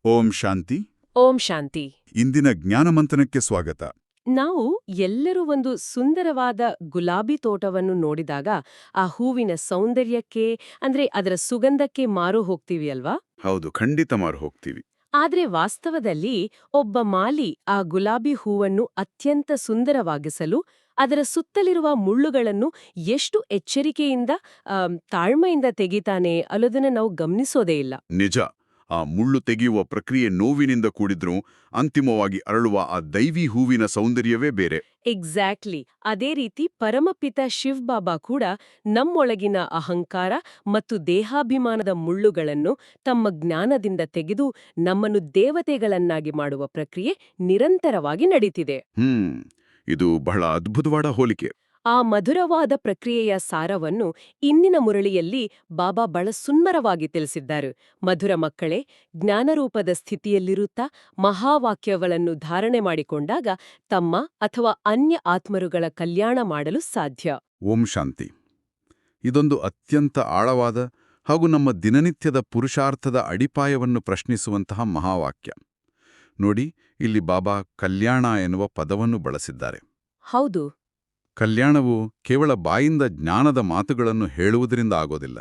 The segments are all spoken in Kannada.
ಓಂ ಶಾಂತಿ. ಓಂ ಶಾಂತಿ. ಇಂದಿನ ಜ್ಞಾನಮಂಥನಕ್ಕೆ ಸ್ವಾಗತ. ನಾವು ಎಲ್ಲರೂ ಒಂದು ಸುಂದರವಾದ ಗುಲಾಬಿ ತೋಟವನ್ನು ನೋಡಿದಾಗ ಆ ಹೂವಿನ ಸೌಂದರ್ಯಕ್ಕೆ ಅಂದ್ರೆ ಅದರ ಸುಗಂಧಕ್ಕೆ ಮಾರು ಹೋಗ್ತೀವಿ ಅಲ್ವಾ? ಹೌದು, ಖಂಡಿತ ಮಾರು ಹೋಗ್ತೀವಿ. ಆದ್ರೆ ವಾಸ್ತವದಲ್ಲಿ ಒಬ್ಬ ಮಾಲಿ ಆ ಗುಲಾಬಿ ಹೂವನ್ನು ಅತ್ಯಂತ ಸುಂದರವಾಗಿಸಲು ಅದರ ಸುತ್ತಲಿರುವ ಮುಳ್ಳುಗಳನ್ನು ಎಷ್ಟು ಎಚ್ಚರಿಕೆಯಿಂದ ತಾಳ್ಮೆಯಿಂದ ತೆಗಿತಾನೆ ಅನ್ನೋದನ್ನ ನಾವು ಗಮನಿಸೋದೇ ಇಲ್ಲ. ನಿಜ, ಆ ಮುಳ್ಳು ತೆಗೆಯುವ ಪ್ರಕ್ರಿಯೆ ನೋವಿನಿಂದ ಕೂಡಿದ್ರೂ ಅಂತಿಮವಾಗಿ ಅರಳುವ ಆ ದೈವಿ ಹೂವಿನ ಸೌಂದರ್ಯವೇ ಬೇರೆ. ಎಕ್ಸಾಕ್ಟ್ಲಿ. ಅದೇ ರೀತಿ ಪರಮಪಿತ ಶಿವ್ ಬಾಬಾ ಕೂಡ ನಮ್ಮೊಳಗಿನ ಅಹಂಕಾರ ಮತ್ತು ದೇಹಾಭಿಮಾನದ ಮುಳ್ಳುಗಳನ್ನು ತಮ್ಮ ಜ್ಞಾನದಿಂದ ತೆಗೆದು ನಮ್ಮನ್ನು ದೇವತೆಗಳನ್ನಾಗಿ ಮಾಡುವ ಪ್ರಕ್ರಿಯೆ ನಿರಂತರವಾಗಿ ನಡೀತಿದೆ. ಇದು ಬಹಳ ಅದ್ಭುತವಾದ ಹೋಲಿಕೆ. ಆ ಮಧುರವಾದ ಪ್ರಕ್ರಿಯೆಯ ಸಾರವನ್ನು ಇಂದಿನ ಮುರಳಿಯಲ್ಲಿ ಬಾಬಾ ಬಹಳ ಸುಂದರವಾಗಿ ತಿಳಿಸಿದ್ದಾರೆ. ಮಧುರ ಮಕ್ಕಳೇ, ಜ್ಞಾನರೂಪದ ಸ್ಥಿತಿಯಲ್ಲಿರುತ್ತಾ ಮಹಾವಾಕ್ಯಗಳನ್ನು ಧಾರಣೆ ಮಾಡಿಕೊಂಡಾಗ ತಮ್ಮ ಅಥವಾ ಅನ್ಯ ಆತ್ಮರುಗಳ ಕಲ್ಯಾಣ ಮಾಡಲು ಸಾಧ್ಯ. ಓಂ ಶಾಂತಿ. ಇದೊಂದು ಅತ್ಯಂತ ಆಳವಾದ ಹಾಗೂ ನಮ್ಮ ದಿನನಿತ್ಯದ ಪುರುಷಾರ್ಥದ ಅಡಿಪಾಯವನ್ನು ಪ್ರಶ್ನಿಸುವಂತಹ ಮಹಾವಾಕ್ಯ. ನೋಡಿ, ಇಲ್ಲಿ ಬಾಬಾ ಕಲ್ಯಾಣ ಎನ್ನುವ ಪದವನ್ನು ಬಳಸಿದ್ದಾರೆ. ಹೌದು. ಕಲ್ಯಾಣವು ಕೇವಲ ಬಾಯಿಂದ ಜ್ಞಾನದ ಮಾತುಗಳನ್ನು ಹೇಳುವುದರಿಂದ ಆಗೋದಿಲ್ಲ.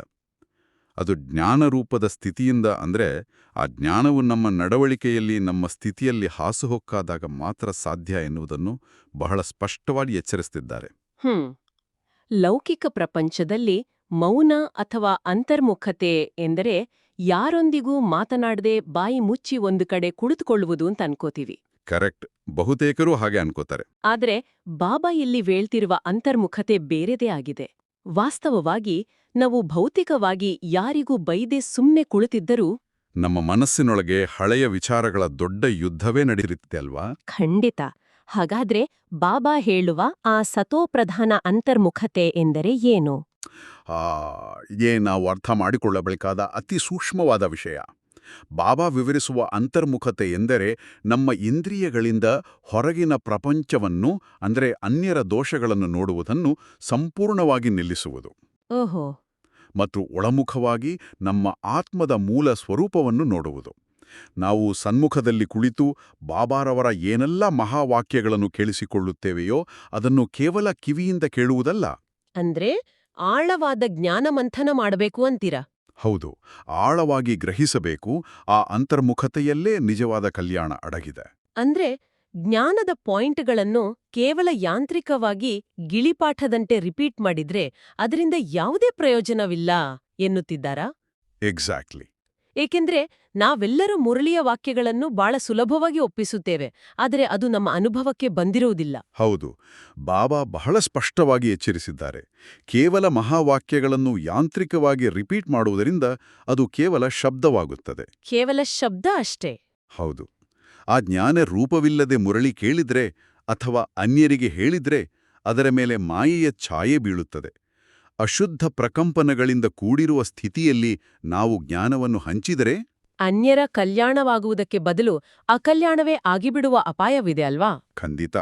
ಅದು ಜ್ಞಾನರೂಪದ ಸ್ಥಿತಿಯಿಂದ, ಅಂದರೆ ಆ ಜ್ಞಾನವು ನಮ್ಮ ನಡವಳಿಕೆಯಲ್ಲಿ, ನಮ್ಮ ಸ್ಥಿತಿಯಲ್ಲಿ ಹಾಸುಹೊಕ್ಕಾದಾಗ ಮಾತ್ರ ಸಾಧ್ಯ ಎನ್ನುವುದನ್ನು ಬಹಳ ಸ್ಪಷ್ಟವಾಗಿ ಎಚ್ಚರಿಸುತ್ತಿದ್ದಾರೆ. ಲೌಕಿಕ ಪ್ರಪಂಚದಲ್ಲಿ ಮೌನ ಅಥವಾ ಅಂತರ್ಮುಖತೆ ಎಂದರೆ ಯಾರೊಂದಿಗೂ ಮಾತನಾಡದೆ ಬಾಯಿ ಮುಚ್ಚಿ ಒಂದು ಕಡೆ ಕುಳಿತುಕೊಳ್ಳುವುದು ಅಂತ ಅನ್ಕೋತೀವಿ. ಕರೆಕ್ಟ್, ಬಹುತೇಕರೂ ಹಾಗೆ ಅನ್ಕೋತಾರೆ. ಆದ್ರೆ ಬಾಬಾ ಇಲ್ಲಿ ವೇಳ್ತಿರುವ ಅಂತರ್ಮುಖತೆ ಬೇರೆದೇ ಆಗಿದೆ. ವಾಸ್ತವವಾಗಿ ನಾವು ಭೌತಿಕವಾಗಿ ಯಾರಿಗೂ ಬೈದೆ ಸುಮ್ಮನೆ ಕುಳಿತಿದ್ದರೂ ನಮ್ಮ ಮನಸ್ಸಿನೊಳಗೆ ಹಳೆಯ ವಿಚಾರಗಳ ದೊಡ್ಡ ಯುದ್ಧವೇ ನಡೆಯುತ್ತೆ ಅಲ್ವಾ? ಖಂಡಿತ. ಹಾಗಾದ್ರೆ ಬಾಬಾ ಹೇಳುವ ಆ ಸತೋಪ್ರಧಾನ ಅಂತರ್ಮುಖತೆ ಎಂದರೆ ಏನು? ನಾವು ಅರ್ಥ ಮಾಡಿಕೊಳ್ಳಬೇಕಾದ ಅತಿ ಸೂಕ್ಷ್ಮವಾದ ವಿಷಯ. ಬಾಬಾ ವಿವರಿಸುವ ಅಂತರ್ಮುಖತೆ ಎಂದರೆ ನಮ್ಮ ಇಂದ್ರಿಯಗಳಿಂದ ಹೊರಗಿನ ಪ್ರಪಂಚವನ್ನು, ಅಂದರೆ ಅನ್ಯರ ದೋಷಗಳನ್ನು ನೋಡುವುದನ್ನು ಸಂಪೂರ್ಣವಾಗಿ ನಿಲ್ಲಿಸುವುದು. ಓಹೋ. ಮತ್ತು ಒಳಮುಖವಾಗಿ ನಮ್ಮ ಆತ್ಮದ ಮೂಲ ಸ್ವರೂಪವನ್ನು ನೋಡುವುದು. ನಾವು ಸನ್ಮುಖದಲ್ಲಿ ಕುಳಿತು ಬಾಬಾರವರ ಏನೆಲ್ಲ ಮಹಾವಾಕ್ಯಗಳನ್ನು ಕೇಳಿಸಿಕೊಳ್ಳುತ್ತೇವೆಯೋ ಅದನ್ನು ಕೇವಲ ಕಿವಿಯಿಂದ ಕೇಳುವುದಲ್ಲ. ಅಂದ್ರೆ ಆಳವಾದ ಜ್ಞಾನಮಂಥನ ಮಾಡಬೇಕು ಅಂತೀರಾ? ಹೌದು, ಆಳವಾಗಿ ಗ್ರಹಿಸಬೇಕು. ಆ ಅಂತರ್ಮುಖತೆಯಲ್ಲೇ ನಿಜವಾದ ಕಲ್ಯಾಣ ಅಡಗಿದೆ. ಅಂದ್ರೆ ಜ್ಞಾನದ ಪಾಯಿಂಟ್ಗಳನ್ನು ಕೇವಲ ಯಾಂತ್ರಿಕವಾಗಿ ಗಿಳಿಪಾಠದಂತೆ ರಿಪೀಟ್ ಮಾಡಿದ್ರೆ ಅದರಿಂದ ಯಾವುದೇ ಪ್ರಯೋಜನವಿಲ್ಲ ಎನ್ನುತ್ತಿದ್ದಾರಾ? ಎಕ್ಸಾಕ್ಟ್ಲಿ. ಏಕೆಂದ್ರೆ ನಾವೆಲ್ಲರೂ ಮುರಳಿಯ ವಾಕ್ಯಗಳನ್ನು ಬಹಳ ಸುಲಭವಾಗಿ ಒಪ್ಪಿಸುತ್ತೇವೆ, ಆದರೆ ಅದು ನಮ್ಮ ಅನುಭವಕ್ಕೆ ಬಂದಿರುವುದಿಲ್ಲ. ಹೌದು, ಬಾಬಾ ಬಹಳ ಸ್ಪಷ್ಟವಾಗಿ ಎಚ್ಚರಿಸಿದ್ದಾರೆ. ಕೇವಲ ಮಹಾವಾಕ್ಯಗಳನ್ನು ಯಾಂತ್ರಿಕವಾಗಿ ರಿಪೀಟ್ ಮಾಡುವುದರಿಂದ ಅದು ಕೇವಲ ಶಬ್ದವಾಗುತ್ತದೆ. ಕೇವಲ ಶಬ್ದ ಅಷ್ಟೇ. ಹೌದು, ಆ ಜ್ಞಾನ ರೂಪವಿಲ್ಲದೆ ಮುರಳಿ ಕೇಳಿದ್ರೆ ಅಥವಾ ಅನ್ಯರಿಗೆ ಹೇಳಿದ್ರೆ ಅದರ ಮೇಲೆ ಮಾಯೆಯ ಛಾಯೆ ಬೀಳುತ್ತದೆ. ಅಶುದ್ಧ ಪ್ರಕಂಪನಗಳಿಂದ ಕೂಡಿರುವ ಸ್ಥಿತಿಯಲ್ಲಿ ನಾವು ಜ್ಞಾನವನ್ನು ಹಂಚಿದರೆ ಅನ್ಯರ ಕಲ್ಯಾಣವಾಗುವುದಕ್ಕೆ ಬದಲು ಅಕಲ್ಯಾಣವೇ ಆಗಿಬಿಡುವ ಅಪಾಯವಿದೆ ಅಲ್ವಾ? ಖಂಡಿತ.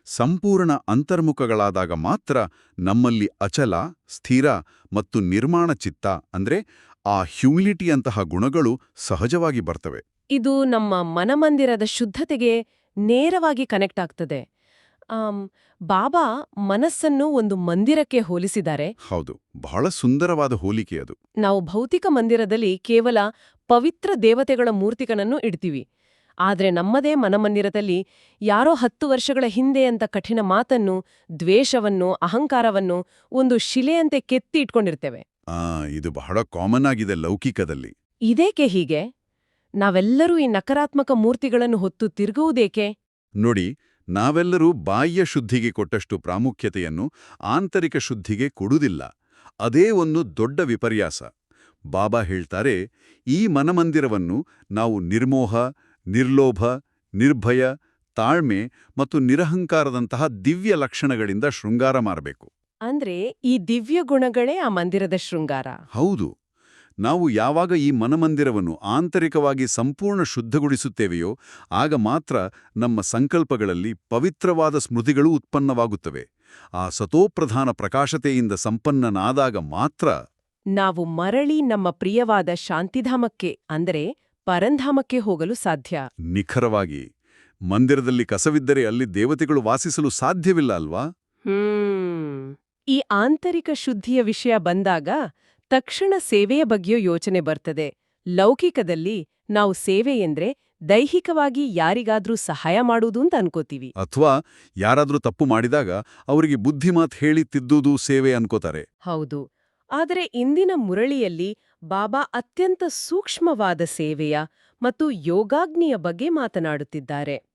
ಸಂಪೂರ್ಣ ಅಂತರ್ಮುಖಗಳಾದಾಗ ಮಾತ್ರ ನಮ್ಮಲ್ಲಿ ಅಚಲ, ಸ್ಥಿರ ಮತ್ತು ನಿರ್ಮಾಣ ಚಿತ್ತ, ಅಂದ್ರೆ ಆ ಹ್ಯೂಮಿಲಿಟಿಯಂತಹ ಗುಣಗಳು ಸಹಜವಾಗಿ ಬರ್ತವೆ. ಇದು ನಮ್ಮ ಮನಮಂದಿರದ ಶುದ್ಧತೆಗೆ ನೇರವಾಗಿ ಕನೆಕ್ಟ್ ಆಗ್ತದೆ. ಬಾಬಾ ಮನಸ್ಸನ್ನು ಒಂದು ಮಂದಿರಕ್ಕೆ ಹೋಲಿಸಿದ್ದಾರೆ. ಹೌದು, ಬಹಳ ಸುಂದರವಾದ ಹೋಲಿಕೆ ಅದು. ನಾವು ಭೌತಿಕ ಮಂದಿರದಲ್ಲಿ ಕೇವಲ ಪವಿತ್ರ ದೇವತೆಗಳ ಮೂರ್ತಿಗಳನ್ನು ಇಡ್ತೀವಿ. ಆದ್ರೆ ನಮ್ಮದೇ ಮನಮಂದಿರದಲ್ಲಿ ಯಾರೋ 10 ವರ್ಷಗಳ ಹಿಂದೆ ಅಂತ ಕಠಿಣ ಮಾತನ್ನು, ದ್ವೇಷವನ್ನು, ಅಹಂಕಾರವನ್ನು ಒಂದು ಶಿಲೆಯಂತೆ ಕೆತ್ತಿ ಇಟ್ಕೊಂಡಿರ್ತೇವೆ. ಇದು ಬಹಳ ಕಾಮನ್ ಆಗಿದೆ ಲೌಕಿಕದಲ್ಲಿ. ಇದೇಕೆ ಹೀಗೆ? ನಾವೆಲ್ಲರೂ ಈ ನಕಾರಾತ್ಮಕ ಮೂರ್ತಿಗಳನ್ನು ಹೊತ್ತು ತಿರುಗುವುದೇಕೆ? ನೋಡಿ, ನಾವೆಲ್ಲರೂ ಬಾಹ್ಯ ಶುದ್ಧಿಗೆ ಕೊಟ್ಟಷ್ಟು ಪ್ರಾಮುಖ್ಯತೆಯನ್ನು ಆಂತರಿಕ ಶುದ್ಧಿಗೆ ಕೊಡುವುದಿಲ್ಲ. ಅದೇ ಒಂದು ದೊಡ್ಡ ವಿಪರ್ಯಾಸ. ಬಾಬಾ ಹೇಳ್ತಾರೆ, ಈ ಮನಮಂದಿರವನ್ನು ನಾವು ನಿರ್ಮೋಹ, ನಿರ್ಲೋಭ, ನಿರ್ಭಯ, ತಾಳ್ಮೆ ಮತ್ತು ನಿರಹಂಕಾರದಂತಹ ದಿವ್ಯ ಲಕ್ಷಣಗಳಿಂದ ಶೃಂಗಾರ ಮಾಡಬೇಕು. ಅಂದ್ರೆ ಈ ದಿವ್ಯ ಗುಣಗಳೇ ಆ ಮಂದಿರದ ಶೃಂಗಾರ. ಹೌದು. ನಾವು ಯಾವಾಗ ಈ ಮನಮಂದಿರವನ್ನು ಆಂತರಿಕವಾಗಿ ಸಂಪೂರ್ಣ ಶುದ್ಧಗೊಳಿಸುತ್ತೇವೆಯೋ ಆಗ ಮಾತ್ರ ನಮ್ಮ ಸಂಕಲ್ಪಗಳಲ್ಲಿ ಪವಿತ್ರವಾದ ಸ್ಮೃತಿಗಳು ಉತ್ಪನ್ನವಾಗುತ್ತವೆ. ಆ ಸತೋಪ್ರಧಾನ ಪ್ರಕಾಶತೆಯಿಂದ ಸಂಪನ್ನನಾದಾಗ ಮಾತ್ರ ನಾವು ಮರಳಿ ನಮ್ಮ ಪ್ರಿಯವಾದ ಶಾಂತಿಧಾಮಕ್ಕೆ, ಅಂದರೆ ಪರಂಧಾಮಕ್ಕೆ ಹೋಗಲು ಸಾಧ್ಯ. ನಿಖರವಾಗಿ. ಮಂದಿರದಲ್ಲಿ ಕಸವಿದ್ದರೆ ಅಲ್ಲಿ ದೇವತೆಗಳು ವಾಸಿಸಲು ಸಾಧ್ಯವಿಲ್ಲ ಅಲ್ವಾ? ಈ ಆಂತರಿಕ ಶುದ್ಧಿಯ ವಿಷಯ ಬಂದಾಗ ತಕ್ಷಣ ಸೇವೆಯ ಬಗ್ಗೆಯೂ ಯೋಚನೆ ಬರ್ತದೆ. ಲೌಕಿಕದಲ್ಲಿ ನಾವು ಸೇವೆ ಎಂದ್ರೆ ದೈಹಿಕವಾಗಿ ಯಾರಿಗಾದ್ರೂ ಸಹಾಯ ಮಾಡುವುದು ಅಂತ ಅನ್ಕೋತೀವಿ. ಅಥವಾ ಯಾರಾದ್ರೂ ತಪ್ಪು ಮಾಡಿದಾಗ ಅವರಿಗೆ ಬುದ್ಧಿಮಾತ್ ಹೇಳಿ ತಿದ್ದುವುದು ಸೇವೆ ಅನ್ಕೋತಾರೆ. ಹೌದು. ಆದರೆ ಇಂದಿನ ಮುರಳಿಯಲ್ಲಿ ಬಾಬಾ ಅತ್ಯಂತ ಸೂಕ್ಷ್ಮವಾದ ಸೇವೆಯ ಮತ್ತು ಯೋಗಾಗ್ನಿಯ ಬಗ್ಗೆ ಮಾತನಾಡುತ್ತಿದ್ದಾರೆ.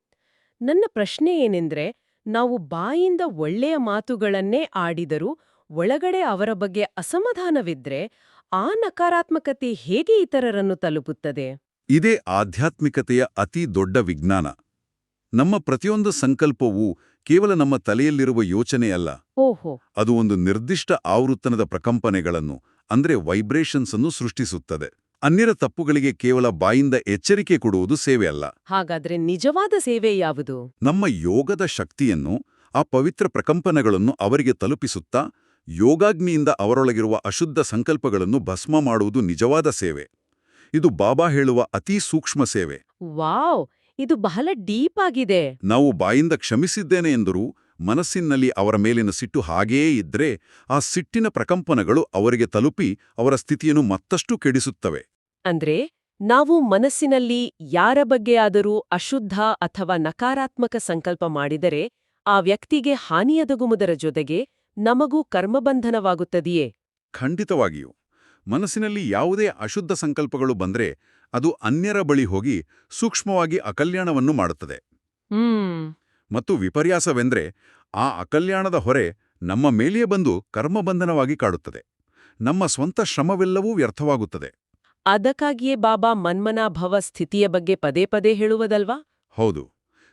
ನನ್ನ ಪ್ರಶ್ನೆ ಏನೆಂದ್ರೆ, ನಾವು ಬಾಯಿಂದ ಒಳ್ಳೆಯ ಮಾತುಗಳನ್ನೇ ಆಡಿದರೂ ಒಳಗಡೆ ಅವರ ಬಗ್ಗೆ ಅಸಮಾಧಾನವಿದ್ರೆ ಆ ನಕಾರಾತ್ಮಕತೆ ಹೇಗೆ ಇತರರನ್ನು ತಲುಪುತ್ತದೆ? ಇದೇ ಆಧ್ಯಾತ್ಮಿಕತೆಯ ಅತಿ ದೊಡ್ಡ ವಿಜ್ಞಾನ. ನಮ್ಮ ಪ್ರತಿಯೊಂದು ಸಂಕಲ್ಪವೂ ಕೇವಲ ನಮ್ಮ ತಲೆಯಲ್ಲಿರುವ ಯೋಚನೆಯಲ್ಲ. ಓಹೋ. ಅದು ಒಂದು ನಿರ್ದಿಷ್ಟ ಆವೃತ್ತನದ ಪ್ರಕಂಪನೆಗಳನ್ನು ಅಂದ್ರೆ ವೈಬ್ರೇಷನ್ಸ್ ಅನ್ನು ಸೃಷ್ಟಿಸುತ್ತದೆ. ಅನ್ಯರ ತಪ್ಪುಗಳಿಗೆ ಕೇವಲ ಬಾಯಿಂದ ಎಚ್ಚರಿಕೆ ಕೊಡುವುದು ಸೇವೆ ಅಲ್ಲ. ಹಾಗಾದ್ರೆ ನಿಜವಾದ ಸೇವೆ ಯಾವುದು? ನಮ್ಮ ಯೋಗದ ಶಕ್ತಿಯನ್ನು, ಆ ಪವಿತ್ರ ಪ್ರಕಂಪನೆಗಳನ್ನು ಅವರಿಗೆ ತಲುಪಿಸುತ್ತಾ ಯೋಗಾಗ್ನಿಯಿಂದ ಅವರೊಳಗಿರುವ ಅಶುದ್ಧ ಸಂಕಲ್ಪಗಳನ್ನು ಭಸ್ಮ ಮಾಡುವುದು ನಿಜವಾದ ಸೇವೆ. ಇದು ಬಾಬಾ ಹೇಳುವ ಅತೀ ಸೂಕ್ಷ್ಮ ಸೇವೆ. ವಾವ್, ಇದು ಬಹಳ ಡೀಪ್ ಆಗಿದೆ. ನಾವು ಬಾಯಿಂದ ಕ್ಷಮಿಸಿದ್ದೇನೆ ಎಂದರೂ ಮನಸ್ಸಿನಲ್ಲಿ ಅವರ ಮೇಲಿನ ಸಿಟ್ಟು ಹಾಗೆಯೇ ಇದ್ರೆ ಆ ಸಿಟ್ಟಿನ ಪ್ರಕಂಪನಗಳು ಅವರಿಗೆ ತಲುಪಿ ಅವರ ಸ್ಥಿತಿಯನ್ನು ಮತ್ತಷ್ಟು ಕೆಡಿಸುತ್ತವೆ. ಅಂದ್ರೆ ನಾವು ಮನಸ್ಸಿನಲ್ಲಿ ಯಾರ ಬಗ್ಗೆಯಾದರೂ ಅಶುದ್ಧ ಅಥವಾ ನಕಾರಾತ್ಮಕ ಸಂಕಲ್ಪ ಮಾಡಿದರೆ ಆ ವ್ಯಕ್ತಿಗೆ ಹಾನಿಯದಗುವುದರ ಜೊತೆಗೆ ನಮಗೂ ಕರ್ಮಬಂಧನವಾಗುತ್ತದೆಯೇ? ಖಂಡಿತವಾಗಿಯೂ. ಮನಸ್ಸಿನಲ್ಲಿ ಯಾವುದೇ ಅಶುದ್ಧ ಸಂಕಲ್ಪಗಳು ಬಂದ್ರೆ ಅದು ಅನ್ಯರ ಬಳಿ ಹೋಗಿ ಸೂಕ್ಷ್ಮವಾಗಿ ಅಕಲ್ಯಾಣವನ್ನು ಮಾಡುತ್ತದೆ. ಮತ್ತು ವಿಪರ್ಯಾಸವೆಂದ್ರೆ ಆ ಅಕಲ್ಯಾಣದ ಹೊರೆ ನಮ್ಮ ಮೇಲೆಯೇ ಬಂದು ಕರ್ಮಬಂಧನವಾಗಿ ಕಾಡುತ್ತದೆ. ನಮ್ಮ ಸ್ವಂತ ಶ್ರಮವೆಲ್ಲವೂ ವ್ಯರ್ಥವಾಗುತ್ತದೆ. ಅದಕ್ಕಾಗಿಯೇ ಬಾಬಾ ಮನ್ಮನಾಭವ ಸ್ಥಿತಿಯ ಬಗ್ಗೆ ಪದೇ ಪದೇ ಹೇಳುವುದಲ್ವಾ? ಹೌದು.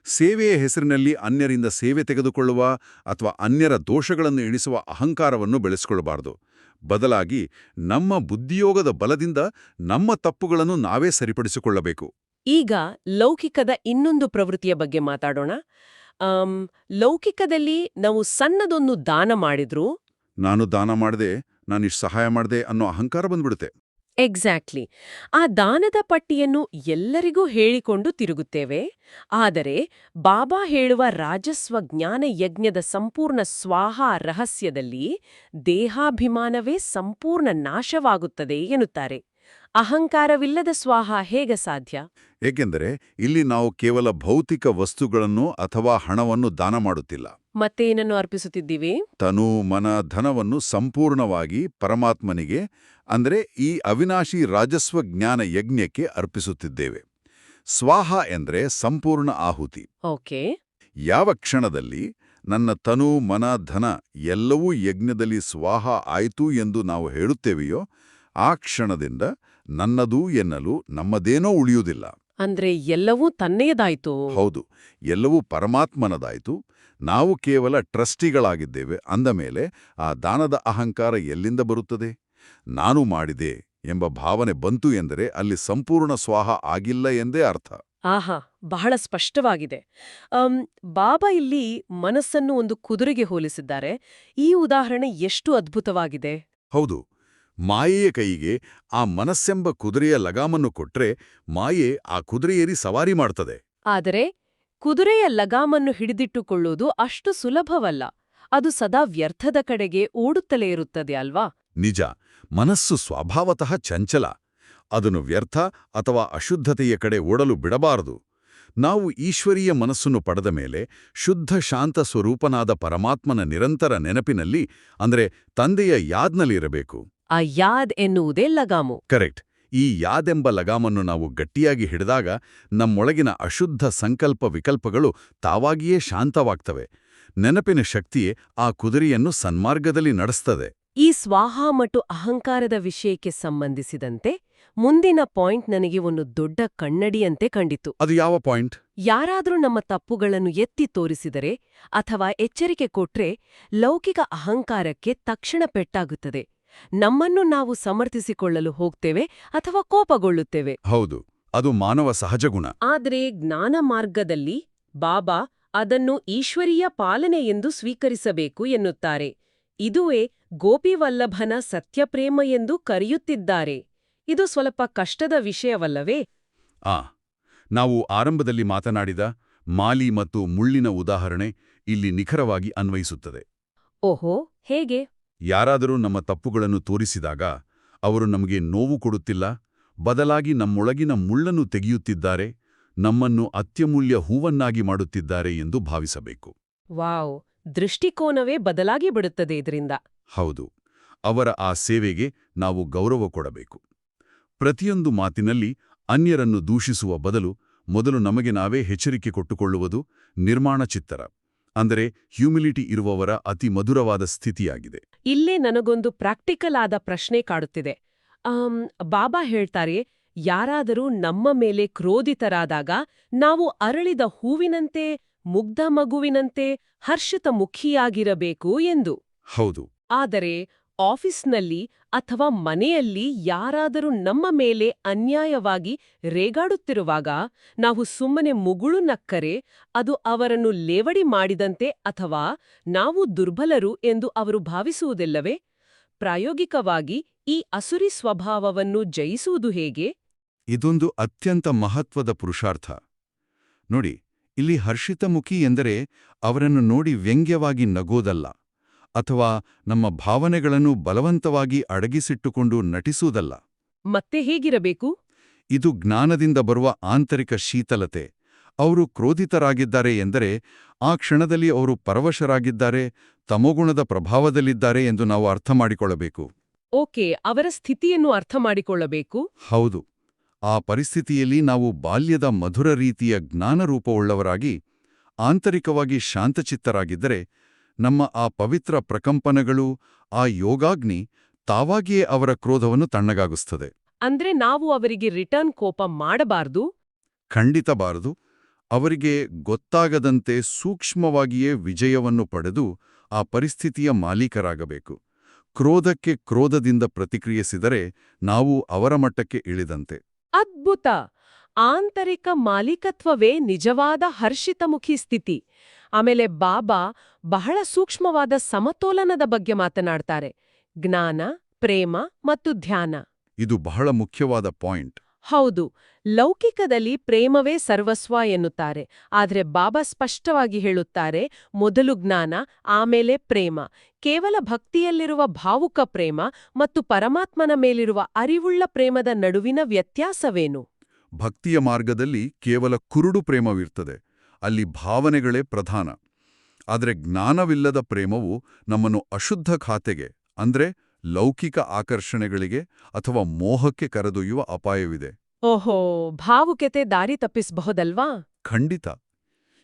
ಸೇವೆಯ ಹೆಸರಿನಲ್ಲಿ ಅನ್ಯರಿಂದ ಸೇವೆ ತೆಗೆದುಕೊಳ್ಳುವ ಅಥವಾ ಅನ್ಯರ ದೋಷಗಳನ್ನು ಎಣಿಸುವ ಅಹಂಕಾರವನ್ನು ಬೆಳೆಸಿಕೊಳ್ಳಬಾರದು. ಬದಲಾಗಿ ನಮ್ಮ ಬುದ್ಧಿಯೋಗದ ಬಲದಿಂದ ನಮ್ಮ ತಪ್ಪುಗಳನ್ನು ನಾವೇ ಸರಿಪಡಿಸಿಕೊಳ್ಳಬೇಕು. ಈಗ ಲೌಕಿಕದ ಇನ್ನೊಂದು ಪ್ರವೃತ್ತಿಯ ಬಗ್ಗೆ ಮಾತಾಡೋಣ. ಲೌಕಿಕದಲ್ಲಿ ನಾವು ಸಣ್ಣದೊಂದು ದಾನ ಮಾಡಿದ್ರೂ ನಾನು ದಾನ ಮಾಡಿದೆ, ನಾನಿಷ್ಟು ಸಹಾಯ ಮಾಡಿದೆ ಅನ್ನೋ ಅಹಂಕಾರ ಬಂದ್ಬಿಡುತ್ತೆ. ಎಕ್ಸಾಕ್ಟ್ಲಿ. ಆ ದಾನದ ಪಟ್ಟಿಯನ್ನು ಎಲ್ಲರಿಗೂ ಹೇಳಿಕೊಂಡು ತಿರುಗುತ್ತೇವೆ. ಆದರೆ ಬಾಬಾ ಹೇಳುವ ರಾಜಸ್ವ ಜ್ಞಾನ ಯಜ್ಞದ ಸಂಪೂರ್ಣ ಸ್ವಾಹ ರಹಸ್ಯದಲ್ಲಿ ದೇಹಾಭಿಮಾನವೇ ಸಂಪೂರ್ಣ ನಾಶವಾಗುತ್ತದೆ ಎನ್ನುತ್ತಾರೆ. ಅಹಂಕಾರವಿಲ್ಲದ ಸ್ವಾಹ ಹೇಗೆ ಸಾಧ್ಯ? ಏಕೆಂದರೆ ಇಲ್ಲಿ ನಾವು ಕೇವಲ ಭೌತಿಕ ವಸ್ತುಗಳನ್ನು ಅಥವಾ ಹಣವನ್ನು ದಾನ ಮಾಡುತ್ತಿಲ್ಲ. ಮತ್ತೇನನ್ನು ಅರ್ಪಿಸುತ್ತಿದ್ದೀವಿ? ತನು, ಮನ, ಧನವನ್ನು ಸಂಪೂರ್ಣವಾಗಿ ಪರಮಾತ್ಮನಿಗೆ ಅಂದ್ರೆ ಈ ಅವಿನಾಶಿ ರಾಜಸ್ವ ಜ್ಞಾನ ಯಜ್ಞಕ್ಕೆ ಅರ್ಪಿಸುತ್ತಿದ್ದೇವೆ. ಸ್ವಾಹ ಎಂದ್ರೆ ಸಂಪೂರ್ಣ ಆಹುತಿ. ಓಕೆ. ಯಾವ ಕ್ಷಣದಲ್ಲಿ ನನ್ನ ತನು, ಮನ, ಧನ ಎಲ್ಲವೂ ಯಜ್ಞದಲ್ಲಿ ಸ್ವಾಹ ಆಯ್ತು ಎಂದು ನಾವು ಹೇಳುತ್ತೇವೆಯೋ ಆ ಕ್ಷಣದಿಂದ ನನ್ನದು ಎನ್ನಲು ನಮ್ಮದೇನೋ ಉಳಿಯುವುದಿಲ್ಲ. ಅಂದ್ರೆ ಎಲ್ಲವೂ ತನ್ನೆಯದಾಯ್ತು. ಹೌದು, ಎಲ್ಲವೂ ಪರಮಾತ್ಮನದಾಯ್ತು. ನಾವು ಕೇವಲ ಟ್ರಸ್ಟಿಗಳಾಗಿದ್ದೇವೆ ಅಂದ ಮೇಲೆ ಆ ದಾನದ ಅಹಂಕಾರ ಎಲ್ಲಿಂದ ಬರುತ್ತದೆ? ನಾನು ಮಾಡಿದೆ ಎಂಬ ಭಾವನೆ ಬಂತು ಎಂದರೆ ಅಲ್ಲಿ ಸಂಪೂರ್ಣ ಸ್ವಾಹ ಆಗಿಲ್ಲ ಎಂದೇ ಅರ್ಥ. ಆಹಾ, ಬಹಳ ಸ್ಪಷ್ಟವಾಗಿದೆ. ಬಾಬಾ ಇಲ್ಲಿ ಮನಸ್ಸನ್ನು ಒಂದು ಕುದುರೆಗೆ ಹೋಲಿಸಿದ್ದಾರೆ. ಈ ಉದಾಹರಣೆ ಎಷ್ಟು ಅದ್ಭುತವಾಗಿದೆ. ಹೌದು. ಮಾಯೆಯ ಕೈಗೆ ಆ ಮನಸ್ಸೆಂಬ ಕುದುರೆಯ ಲಗಾಮನ್ನು ಕೊಟ್ರೆ ಮಾಯೆ ಆ ಕುದುರೆಯೇರಿ ಸವಾರಿ ಮಾಡ್ತದೆ. ಆದರೆ ಕುದುರೆಯ ಲಗಾಮನ್ನು ಹಿಡಿದಿಟ್ಟುಕೊಳ್ಳುವುದು ಅಷ್ಟು ಸುಲಭವಲ್ಲ. ಅದು ಸದಾ ವ್ಯರ್ಥದ ಕಡೆಗೆ ಓಡುತ್ತಲೇ ಇರುತ್ತದೆ ಅಲ್ವಾ? ನಿಜ. ಮನಸ್ಸು ಸ್ವಭಾವತಃ ಚಂಚಲ. ಅದನ್ನು ವ್ಯರ್ಥ ಅಥವಾ ಅಶುದ್ಧತೆಯ ಕಡೆ ಓಡಲು ಬಿಡಬಾರದು. ನಾವು ಈಶ್ವರೀಯ ಮನಸ್ಸನ್ನು ಪಡೆದ ಮೇಲೆ ಶುದ್ಧ ಶಾಂತ ಸ್ವರೂಪನಾದ ಪರಮಾತ್ಮನ ನಿರಂತರ ನೆನಪಿನಲ್ಲಿ ಅಂದ್ರೆ ತಂದೆಯ ಯಾದ್ನಲ್ಲಿರಬೇಕು. ಆ ಯಾದ್ ಎನ್ನುವುದೇ ಲಗಾಮು. ಕರೆಕ್ಟ್. ಈ ಯಾದೆಂಬ ಲಗಾಮನ್ನು ನಾವು ಗಟ್ಟಿಯಾಗಿ ಹಿಡಿದಾಗ ನಮ್ಮೊಳಗಿನ ಅಶುದ್ಧ ಸಂಕಲ್ಪ ವಿಕಲ್ಪಗಳು ತಾವಾಗಿಯೇ ಶಾಂತವಾಗ್ತವೆ. ನೆನಪಿನ ಶಕ್ತಿಯೇ ಆ ಕುದುರೆಯನ್ನು ಸನ್ಮಾರ್ಗದಲ್ಲಿ ನಡೆಸ್ತದೆ. ಈ ಸ್ವಾಹ ಮತ್ತು ಅಹಂಕಾರದ ವಿಷಯಕ್ಕೆ ಸಂಬಂಧಿಸಿದಂತೆ ಮುಂದಿನ ಪಾಯಿಂಟ್ ನನಗೆ ಒಂದು ದೊಡ್ಡ ಕನ್ನಡಿಯಂತೆ ಕಂಡಿತು. ಅದು ಯಾವ ಪಾಯಿಂಟ್? ಯಾರಾದ್ರೂ ನಮ್ಮ ತಪ್ಪುಗಳನ್ನು ಎತ್ತಿ ತೋರಿಸಿದರೆ ಅಥವಾ ಎಚ್ಚರಿಕೆ ಕೊಟ್ರೆ ಲೌಕಿಕ ಅಹಂಕಾರಕ್ಕೆ ತಕ್ಷಣ ಪೆಟ್ಟಾಗುತ್ತದೆ. ನಮ್ಮನ್ನು ನಾವು ಸಮರ್ಥಿಸಿಕೊಳ್ಳಲು ಹೋಗ್ತೇವೆ ಅಥವಾ ಕೋಪಗೊಳ್ಳುತ್ತೇವೆ. ಹೌದು, ಅದು ಮಾನವ ಸಹಜ ಗುಣ. ಆದರೆ ಜ್ಞಾನ ಮಾರ್ಗದಲ್ಲಿ ಬಾಬಾ ಅದನ್ನು ಈಶ್ವರೀಯ ಪಾಲನೆ ಎಂದು ಸ್ವೀಕರಿಸಬೇಕು ಎನ್ನುತ್ತಾರೆ. ಇದುವೇ ಗೋಪಿವಲ್ಲಭನ ಸತ್ಯಪ್ರೇಮ ಎಂದು ಕರೆಯುತ್ತಿದ್ದಾರೆ. ಇದು ಸ್ವಲ್ಪ ಕಷ್ಟದ ವಿಷಯವಲ್ಲವೇ? ನಾವು ಆರಂಭದಲ್ಲಿ ಮಾತನಾಡಿದ ಮಾಲಿ ಮತ್ತು ಮುಳ್ಳಿನ ಉದಾಹರಣೆ ಇಲ್ಲಿ ನಿಖರವಾಗಿ ಅನ್ವಯಿಸುತ್ತದೆ. ಓಹೋ, ಹೇಗೆ? ಯಾರಾದರೂ ನಮ್ಮ ತಪ್ಪುಗಳನ್ನು ತೋರಿಸಿದಾಗ ಅವರು ನಮಗೆ ನೋವು ಕೊಡುತ್ತಿಲ್ಲ, ಬದಲಾಗಿ ನಮ್ಮೊಳಗಿನ ಮುಳ್ಳನ್ನು ತೆಗೆಯುತ್ತಿದ್ದಾರೆ, ನಮ್ಮನ್ನು ಅತ್ಯಮೂಲ್ಯ ಹೂವನ್ನಾಗಿ ಮಾಡುತ್ತಿದ್ದಾರೆ ಎಂದು ಭಾವಿಸಬೇಕು. ವಾವ್, ದೃಷ್ಟಿಕೋನವೇ ಬದಲಾಗಿ ಬಿಡುತ್ತದೆ ಇದರಿಂದ. ಹೌದು, ಅವರ ಆ ಸೇವೆಗೆ ನಾವು ಗೌರವ ಕೊಡಬೇಕು. ಪ್ರತಿಯೊಂದು ಮಾತಿನಲ್ಲಿ ಅನ್ಯರನ್ನು ದೂಷಿಸುವ ಬದಲು ಮೊದಲು ನಮಗೆ ನಾವೇ ಎಚ್ಚರಿಕೆ ಕೊಟ್ಟುಕೊಳ್ಳುವುದು ನಿರ್ಮಾಣ ಚಿತ್ತರ, ಅಂದರೆ ಹ್ಯೂಮಿಲಿಟಿ ಇರುವವರ ಅತಿ ಮಧುರವಾದ ಸ್ಥಿತಿಯಾಗಿದೆ. ಇಲ್ಲೇ ನನಗೊಂದು ಪ್ರಾಕ್ಟಿಕಲ್ ಆದ ಪ್ರಶ್ನೆ ಕಾಡುತ್ತಿದೆ. ಬಾಬಾ ಹೇಳ್ತಾರೆ, ಯಾರಾದರೂ ನಮ್ಮ ಮೇಲೆ ಕ್ರೋಧಿತರಾದಾಗ ನಾವು ಅರಳಿದ ಹೂವಿನಂತೆ, ಮುಗ್ಧ ಮಗುವಿನಂತೆ ಹರ್ಷಿತ ಮುಖಿಯಾಗಿರಬೇಕು ಎಂದು. ಹೌದು. ಆದರೆ ಆಫೀಸ್ನಲ್ಲಿ ಅಥವಾ ಮನೆಯಲ್ಲಿ ಯಾರಾದರೂ ನಮ್ಮ ಮೇಲೆ ಅನ್ಯಾಯವಾಗಿ ರೇಗಾಡುತ್ತಿರುವಾಗ ನಾವು ಸುಮ್ಮನೆ ಮುಗುಳು ನಕ್ಕರೆ ಅದು ಅವರನ್ನು ಲೇವಡಿ ಮಾಡಿದಂತೆ ಅಥವಾ ನಾವು ದುರ್ಬಲರು ಎಂದು ಅವರು ಭಾವಿಸುವುದಿಲ್ಲವೇ? ಪ್ರಾಯೋಗಿಕವಾಗಿ ಈ ಅಸುರಿ ಸ್ವಭಾವವನ್ನು ಜಯಿಸುವುದು ಹೇಗೆ? ಇದೊಂದು ಅತ್ಯಂತ ಮಹತ್ವದ ಪುರುಷಾರ್ಥ. ನೋಡಿ, ಇಲ್ಲಿ ಹರ್ಷಿತಮುಖಿ ಎಂದರೆ ಅವರನ್ನು ನೋಡಿ ವ್ಯಂಗ್ಯವಾಗಿ ನಗೋದಲ್ಲ, ಅಥವಾ ನಮ್ಮ ಭಾವನೆಗಳನ್ನು ಬಲವಂತವಾಗಿ ಅಡಗಿಸಿಟ್ಟುಕೊಂಡು ನಟಿಸುವುದಲ್ಲ. ಮತ್ತೆ ಹೇಗಿರಬೇಕು? ಇದು ಜ್ಞಾನದಿಂದ ಬರುವ ಆಂತರಿಕ ಶೀತಲತೆ. ಅವರು ಕ್ರೋಧಿತರಾಗಿದ್ದಾರೆ ಎಂದರೆ ಆ ಕ್ಷಣದಲ್ಲಿ ಅವರು ಪರವಶರಾಗಿದ್ದಾರೆ, ತಮೋಗುಣದ ಪ್ರಭಾವದಲ್ಲಿದ್ದಾರೆ ಎಂದು ನಾವು ಅರ್ಥ ಮಾಡಿಕೊಳ್ಳಬೇಕು. ಓಕೆ, ಅವರ ಸ್ಥಿತಿಯನ್ನು ಅರ್ಥ ಮಾಡಿಕೊಳ್ಳಬೇಕು. ಹೌದು. ಆ ಪರಿಸ್ಥಿತಿಯಲ್ಲಿ ನಾವು ಬಾಲ್ಯದ ಮಧುರ ರೀತಿಯ ಜ್ಞಾನರೂಪವುಳ್ಳವರಾಗಿ ಆಂತರಿಕವಾಗಿ ಶಾಂತಚಿತ್ತರಾಗಿದ್ದರೆ ನಮ್ಮ ಆ ಪವಿತ್ರ ಪ್ರಕಂಪನಗಳು, ಆ ಯೋಗಾಗ್ನಿ ತಾವಾಗಿಯೇ ಅವರ ಕ್ರೋಧವನ್ನು ತಣ್ಣಗಾಗಿಸುತ್ತದೆ. ಅಂದ್ರೆ ನಾವು ಅವರಿಗೆ ರಿಟರ್ನ್ ಕೋಪ ಮಾಡಬಾರ್ದು? ಖಂಡಿತ ಬಾರದು. ಅವರಿಗೆ ಗೊತ್ತಾಗದಂತೆ ಸೂಕ್ಷ್ಮವಾಗಿಯೇ ವಿಜಯವನ್ನು ಪಡೆದು ಆ ಪರಿಸ್ಥಿತಿಯ ಮಾಲೀಕರಾಗಬೇಕು. ಕ್ರೋಧಕ್ಕೆ ಕ್ರೋಧದಿಂದ ಪ್ರತಿಕ್ರಿಯಿಸಿದರೆ ನಾವು ಅವರ ಮಟ್ಟಕ್ಕೆ ಇಳಿದಂತೆ. ಅದ್ಭುತ! ಆಂತರಿಕ ಮಾಲೀಕತ್ವವೇ ನಿಜವಾದ ಹರ್ಷಿತಮುಖಿ ಸ್ಥಿತಿ. ಆಮೇಲೆ ಬಾಬಾ ಬಹಳ ಸೂಕ್ಷ್ಮವಾದ ಸಮತೋಲನದ ಬಗ್ಗೆ ಮಾತನಾಡ್ತಾರೆ. ಜ್ಞಾನ, ಪ್ರೇಮ ಮತ್ತು ಧ್ಯಾನ. ಇದು ಬಹಳ ಮುಖ್ಯವಾದ ಪಾಯಿಂಟ್. ಹೌದು, ಲೌಕಿಕದಲ್ಲಿ ಪ್ರೇಮವೇ ಸರ್ವಸ್ವ ಎನ್ನುತ್ತಾರೆ. ಆದರೆ ಬಾಬಾ ಸ್ಪಷ್ಟವಾಗಿ ಹೇಳುತ್ತಾರೆ, ಮೊದಲು ಜ್ಞಾನ, ಆಮೇಲೆ ಪ್ರೇಮ. ಕೇವಲ ಭಕ್ತಿಯಲ್ಲಿರುವ ಭಾವುಕ ಪ್ರೇಮ ಮತ್ತು ಪರಮಾತ್ಮನ ಮೇಲಿರುವ ಅರಿವುಳ್ಳ ಪ್ರೇಮದ ನಡುವಿನ ವ್ಯತ್ಯಾಸವೇನು? ಭಕ್ತಿಯ ಮಾರ್ಗದಲ್ಲಿ ಕೇವಲ ಕುರುಡು ಪ್ರೇಮವಿರ್ತದೆ. ಅಲ್ಲಿ ಭಾವನೆಗಳೇ ಪ್ರಧಾನ. ಆದರೆ ಜ್ಞಾನವಿಲ್ಲದ ಪ್ರೇಮವು ನಮ್ಮನ್ನು ಅಶುದ್ಧ ಖಾತೆಗೆ, ಅಂದ್ರೆ ಲೌಕಿಕ ಆಕರ್ಷಣೆಗಳಿಗೆ ಅಥವಾ ಮೋಹಕ್ಕೆ ಕರೆದೊಯ್ಯುವ ಅಪಾಯವಿದೆ. ಓಹೋ, ಭಾವುಕತೆ ದಾರಿ ತಪ್ಪಿಸಬಹುದಲ್ವಾ? ಖಂಡಿತ.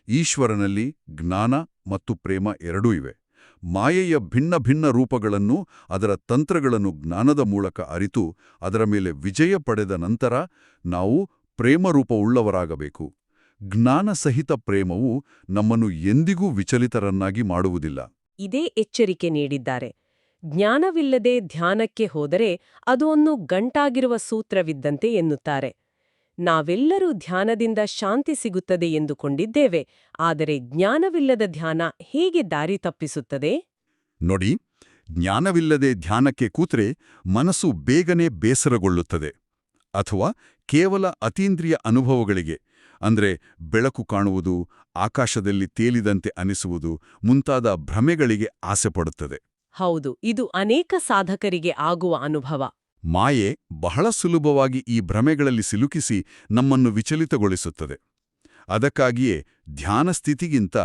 ಈಶ್ವರನಲ್ಲಿ ಜ್ಞಾನ ಮತ್ತು ಪ್ರೇಮ ಎರಡೂ ಇವೆ. ಮಾಯೆಯ ಭಿನ್ನ ಭಿನ್ನ ರೂಪಗಳನ್ನು, ಅದರ ತಂತ್ರಗಳನ್ನು ಜ್ಞಾನದ ಮೂಲಕ ಅರಿತು ಅದರ ಮೇಲೆ ವಿಜಯ ಪಡೆದ ನಂತರ ನಾವು ಪ್ರೇಮರೂಪವುಳ್ಳವರಾಗಬೇಕು. ಜ್ಞಾನಸಹಿತ ಪ್ರೇಮವು ನಮ್ಮನ್ನು ಎಂದಿಗೂ ವಿಚಲಿತರನ್ನಾಗಿ ಮಾಡುವುದಿಲ್ಲ. ಇದೇ ಎಚ್ಚರಿಕೆ ನೀಡಿದ್ದಾರೆ. ಜ್ಞಾನವಿಲ್ಲದೆ ಧ್ಯಾನಕ್ಕೆ ಹೋದರೆ ಅದು ಒಂದು ಗಂಟಾಗಿರುವ ಸೂತ್ರವಿದ್ದಂತೆ ಎನ್ನುತ್ತಾರೆ. ನಾವೆಲ್ಲರೂ ಧ್ಯಾನದಿಂದ ಶಾಂತಿ ಸಿಗುತ್ತದೆ ಎಂದುಕೊಂಡಿದ್ದೇವೆ, ಆದರೆ ಜ್ಞಾನವಿಲ್ಲದ ಧ್ಯಾನ ಹೇಗೆ ದಾರಿ ತಪ್ಪಿಸುತ್ತದೆ? ನೋಡಿ, ಜ್ಞಾನವಿಲ್ಲದೆ ಧ್ಯಾನಕ್ಕೆ ಕೂತ್ರೆ ಮನಸ್ಸು ಬೇಗನೆ ಬೇಸರಗೊಳ್ಳುತ್ತದೆ. ಅಥವಾ ಕೇವಲ ಅತೀಂದ್ರಿಯ ಅನುಭವಗಳಿಗೆ, ಅಂದ್ರೆ ಬೆಳಕು ಕಾಣುವುದು, ಆಕಾಶದಲ್ಲಿ ತೇಲಿದಂತೆ ಅನಿಸುವುದು ಮುಂತಾದ ಭ್ರಮೆಗಳಿಗೆ ಆಸೆಪಡುತ್ತದೆ. ಹೌದು, ಇದು ಅನೇಕ ಸಾಧಕರಿಗೆ ಆಗುವ ಅನುಭವ. ಮಾಯೆ ಬಹಳ ಸುಲಭವಾಗಿ ಈ ಭ್ರಮೆಗಳಲ್ಲಿ ಸಿಲುಕಿಸಿ ನಮ್ಮನ್ನು ವಿಚಲಿತಗೊಳಿಸುತ್ತದೆ. ಅದಕ್ಕಾಗಿಯೇ ಧ್ಯಾನ ಸ್ಥಿತಿಗಿಂತ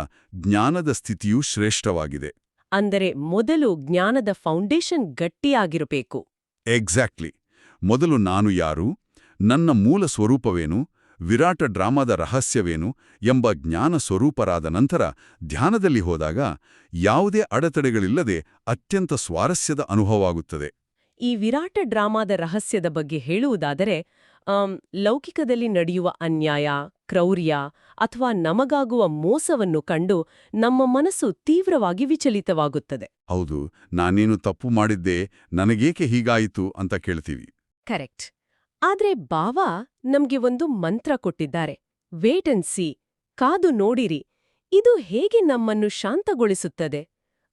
ಜ್ಞಾನದ ಸ್ಥಿತಿಯೂ ಶ್ರೇಷ್ಠವಾಗಿದೆ. ಅಂದರೆ ಮೊದಲು ಜ್ಞಾನದ ಫೌಂಡೇಶನ್ ಗಟ್ಟಿಯಾಗಿರಬೇಕು. ಎಕ್ಸಾಕ್ಟ್ಲಿ. ಮೊದಲು ನಾನು ಯಾರು, ನನ್ನ ಮೂಲ ಸ್ವರೂಪವೇನು, ವಿರಾಟ ಡ್ರಾಮಾದ ರಹಸ್ಯವೇನು ಎಂಬ ಜ್ಞಾನ ಸ್ವರೂಪರಾದ ನಂತರ ಧ್ಯಾನದಲ್ಲಿ ಹೋದಾಗ ಯಾವುದೇ ಅಡೆತಡೆಗಳಿಲ್ಲದೆ ಅತ್ಯಂತ ಸ್ವಾರಸ್ಯದ ಅನುಭವವಾಗುತ್ತದೆ. ಈ ವಿರಾಟ ಡ್ರಾಮಾದ ರಹಸ್ಯದ ಬಗ್ಗೆ ಹೇಳುವುದಾದರೆ, ಲೌಕಿಕದಲ್ಲಿ ನಡೆಯುವ ಅನ್ಯಾಯ, ಕ್ರೌರ್ಯ ಅಥವಾ ನಮಗಾಗುವ ಮೋಸವನ್ನು ಕಂಡು ನಮ್ಮ ಮನಸ್ಸು ತೀವ್ರವಾಗಿ ವಿಚಲಿತವಾಗುತ್ತದೆ. ಹೌದು, ನಾನೇನು ತಪ್ಪು ಮಾಡಿದ್ದೆ, ನನಗೇಕೆ ಹೀಗಾಯಿತು ಅಂತ ಕೇಳ್ತೀವಿ. ಕರೆಕ್ಟ್. ಆದ್ರೆ ಬಾಬಾ ನಮ್ಗೆ ಒಂದು ಮಂತ್ರ ಕೊಟ್ಟಿದ್ದಾರೆ. ವೇಟ್ ಅಂಡ್ ಸಿ, ಕಾದು ನೋಡಿರಿ. ಇದು ಹೇಗೆ ನಮ್ಮನ್ನು ಶಾಂತಗೊಳಿಸುತ್ತದೆ?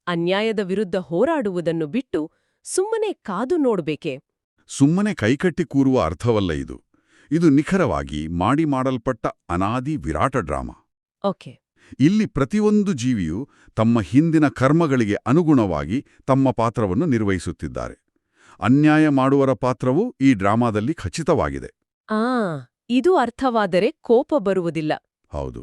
ಅನ್ಯಾಯದ ವಿರುದ್ಧ ಹೋರಾಡುವುದನ್ನು ಬಿಟ್ಟು ಸುಮ್ಮನೆ ಕಾದು ನೋಡ್ಬೇಕೆ? ಸುಮ್ಮನೆ ಕೈಕಟ್ಟಿ ಕೂರುವ ಅರ್ಥವಲ್ಲ ಇದು. ಇದು ನಿಖರವಾಗಿ ಮಾಡಲ್ಪಟ್ಟ ಅನಾದಿ ವಿರಾಟ ಡ್ರಾಮಾ. ಓಕೆ. ಇಲ್ಲಿ ಪ್ರತಿಯೊಂದು ಜೀವಿಯೂ ತಮ್ಮ ಹಿಂದಿನ ಕರ್ಮಗಳಿಗೆ ಅನುಗುಣವಾಗಿ ತಮ್ಮ ಪಾತ್ರವನ್ನು ನಿರ್ವಹಿಸುತ್ತಿದ್ದಾರೆ. ಅನ್ಯಾಯ ಮಾಡುವರ ಪಾತ್ರವೂ ಈ ಡ್ರಾಮಾದಲ್ಲಿ ಖಚಿತವಾಗಿದೆ. ಇದು ಅರ್ಥವಾದರೆ ಕೋಪ ಬರುವುದಿಲ್ಲ. ಹೌದು.